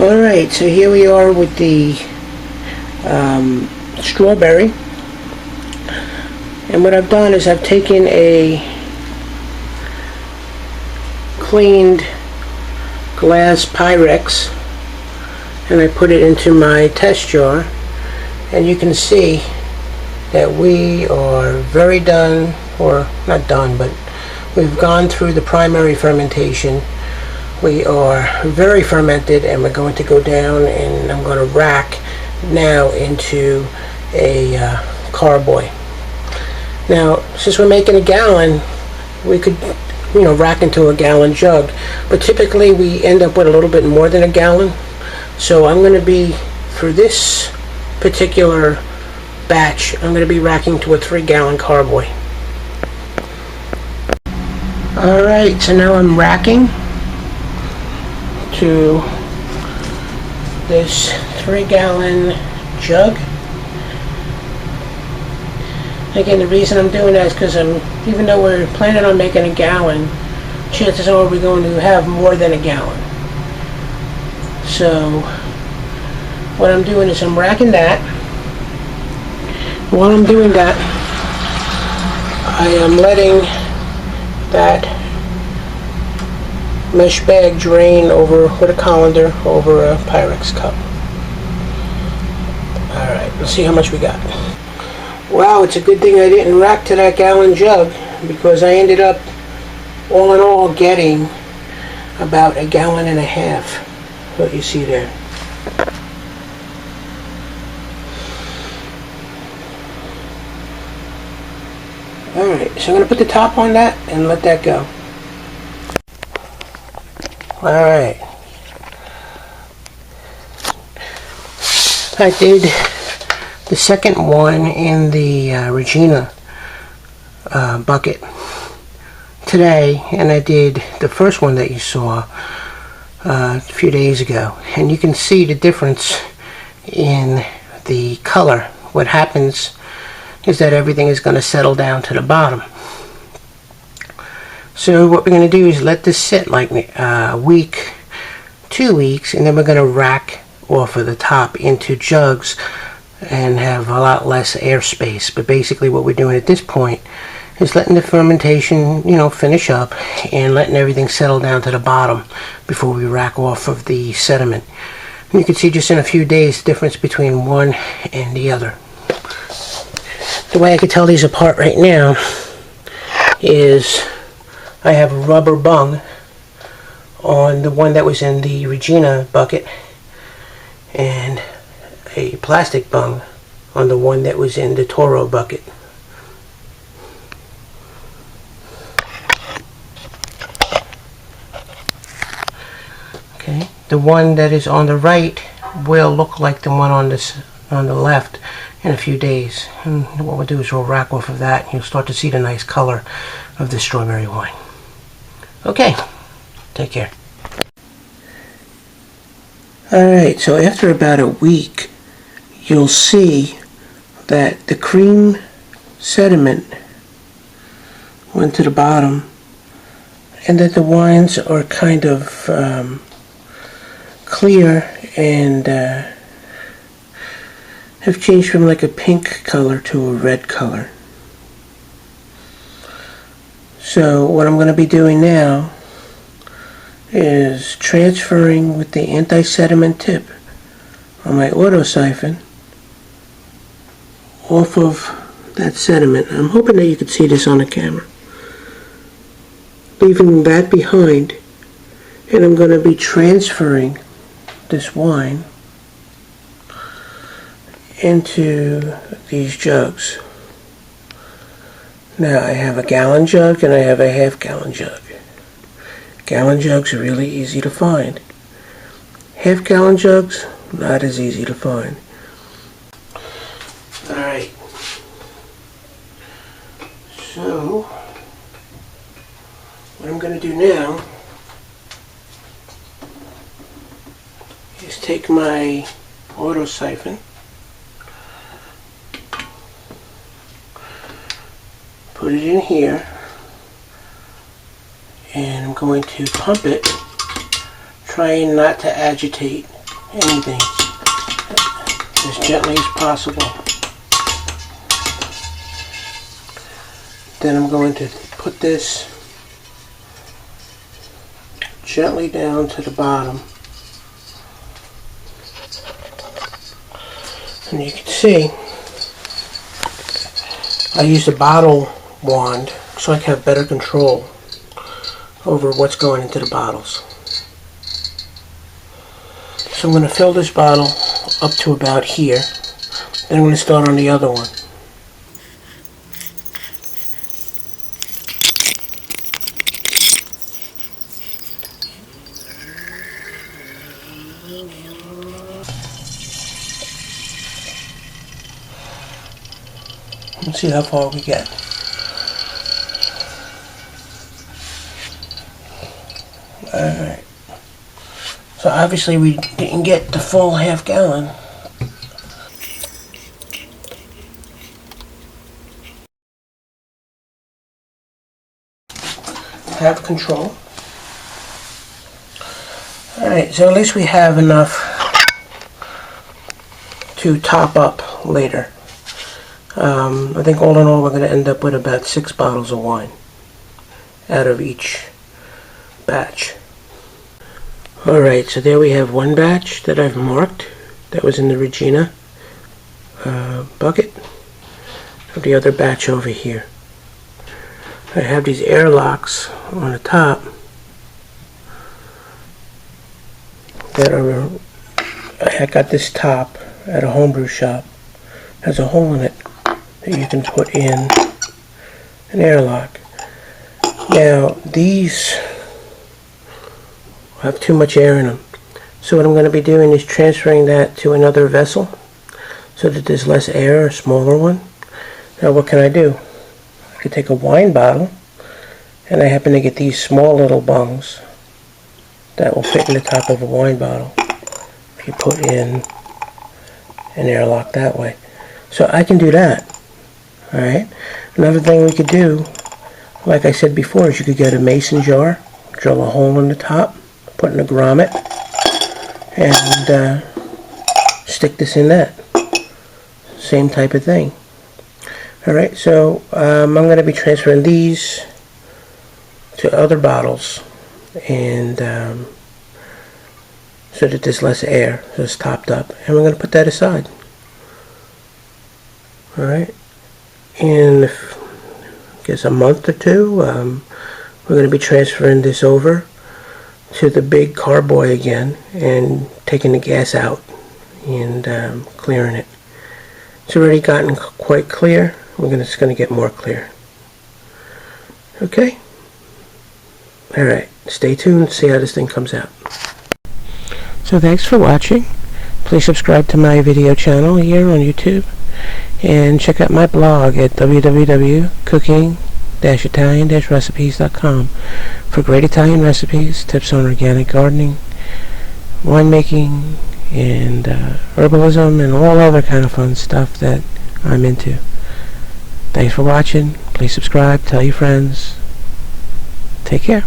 Alright, so here we are with the strawberry, and what I've done is I've taken a cleaned glass Pyrex and I put it into my test jar, and you can see that we are very done, or not done, but we've gone through the primary fermentation. We are very fermented, and we're going to go down, and I'm going to rack now into a carboy. Now, since we're making a gallon, we could, rack into a gallon jug, but typically we end up with a little bit more than a gallon. So I'm going to be, for this particular batch, I'm going to be racking to a 3-gallon carboy. Alright, so now I'm racking to this 3-gallon jug. Again, the reason I'm doing that is because even though we're planning on making a gallon, chances are we're going to have more than a gallon. So what I'm doing is I'm racking that. While I'm doing that, I am letting that mesh bag drain over with a colander over a Pyrex cup. Alright, let's see how much we got. Wow, it's a good thing I didn't rack to that gallon jug, because I ended up all in all getting about 1.5 gallons, what you see there. Alright, so I'm going to put the top on that and let that go. Alright, I did the second one in the Regina bucket today, and I did the first one that you saw a few days ago, and you can see the difference in the color. What happens is that everything is going to settle down to the bottom. So what we're going to do is let this sit like a week, 2 weeks, and then we're going to rack off of the top into jugs and have a lot less airspace. But basically what we're doing at this point is letting the fermentation, finish up, and letting everything settle down to the bottom before we rack off of the sediment. And you can see just in a few days the difference between one and the other. The way I can tell these apart right now is I have a rubber bung on the one that was in the Regina bucket and a plastic bung on the one that was in the Toro bucket. Okay, the one that is on the right will look like the one on the left in a few days, and what we'll do is we'll rack off of that, and you'll start to see the nice color of the strawberry wine. Okay, take care. Alright, so after about a week, you'll see that the cream sediment went to the bottom, and that the wines are kind of clear and have changed from like a pink color to a red color. So what I'm going to be doing now is transferring with the anti-sediment tip on my auto siphon off of that sediment. I'm hoping that you can see this on the camera. Leaving that behind, and I'm going to be transferring this wine into these jugs. Now I have a gallon jug and I have a 1/2 gallon jug. Gallon jugs are really easy to find. half-gallon jugs, not as easy to find. Alright, so what I'm going to do now is take my auto siphon, put it in here, and I'm going to pump it, trying not to agitate anything, as gently as possible. Then I'm going to put this gently down to the bottom. And you can see I use a bottle wand so I can have better control over what's going into the bottles. So I'm going to fill this bottle up to about here. Then I'm going to start on the other one. Let's see how far we get. Alright. So obviously we didn't get the full half gallon. Have control. Alright, so at least we have enough to top up later. I think all in all we're going to end up with about 6 bottles of wine out of each batch. Alright, so there we have one batch that I've marked that was in the Regina bucket. I have the other batch over here. I have these airlocks on the top that are, I got this top at a homebrew shop. It has a hole in it that you can put in an airlock. Now these have too much air in them, so what I'm going to be doing is transferring that to another vessel so that there's less air, a smaller one. Now what can I do? I could take a wine bottle, and I happen to get these small little bungs that will fit in the top of a wine bottle if you put in an airlock that way. So I can do that. Alright. Another thing we could do, like I said before, is you could get a mason jar, drill a hole in the top, put in a grommet, and stick this in that. Same type of thing. Alright, so I'm going to be transferring these to other bottles, and so that there's less air, so it's topped up, and we're going to put that aside. Alright, in I guess a month or two, we're going to be transferring this over to the big carboy again and taking the gas out and clearing it. It's already gotten quite clear. It's going to get more clear. Okay? Alright, stay tuned, see how this thing comes out. So thanks for watching. Please subscribe to my video channel here on YouTube, and check out my blog at www.cooking-italian-recipes.com for great Italian recipes, tips on organic gardening, winemaking, and herbalism, and all other kind of fun stuff that I'm into. Thanks for watching. Please subscribe, tell your friends. Take care.